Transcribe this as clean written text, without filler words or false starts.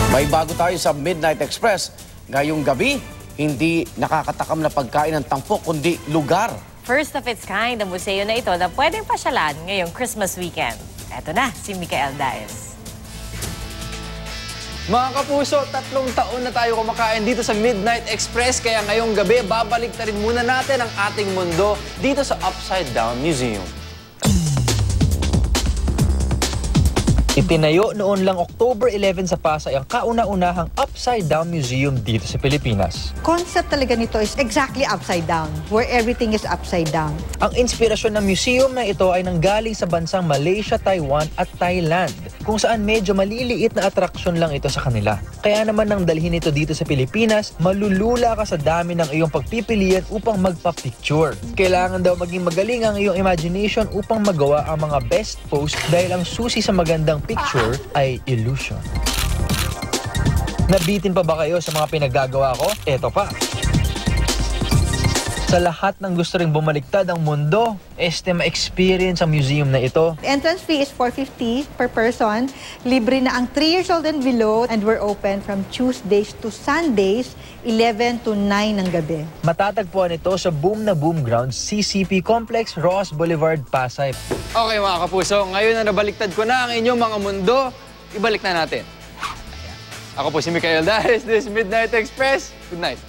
May bago tayo sa Midnight Express. Ngayong gabi, hindi nakakatakam na pagkain ng tampok, kundi lugar. First of its kind ang museo na ito na pwedeng pasyalan ngayong Christmas weekend. Eto na, si Micael Daes. Mga kapuso, 3 taon na tayo kumakain dito sa Midnight Express. Kaya ngayong gabi, babalik na rin muna natin ang ating mundo dito sa Upside Down Museum. Itinayo noon lang October 11 sa Pasay ang kauna-unahang Upside Down Museum dito sa Pilipinas. Concept talaga nito is exactly upside down, where everything is upside down. Ang inspirasyon ng museum na ito ay nanggaling sa bansang Malaysia, Taiwan at Thailand, kung saan medyo maliliit na atraksyon lang ito sa kanila. Kaya naman nang dalhin ito dito sa Pilipinas, malulula ka sa dami ng iyong pagpipilian upang magpa-picture. Kailangan daw maging magaling ang iyong imagination upang magawa ang mga best pose dahil ang susi sa magandang picture ay illusion. Nabitin pa ba kayo sa mga pinagagawa ko? Eto pa. Sa lahat ng gusto ring bumaliktad ang mundo, ma-experience ang museum na ito. Entrance fee is $450 per person. Libre na ang 3 years old and below, and we're open from Tuesdays to Sundays, 11 to 9 ng gabi. Matatagpuan ito sa Boom na Boom Grounds, CCP Complex, Ross Boulevard, Pasay. Okay mga kapuso, ngayon na nabaliktad ko na ang inyong mga mundo, ibalik na natin. Ako po si Micael Daes, this is Midnight Express. Good night.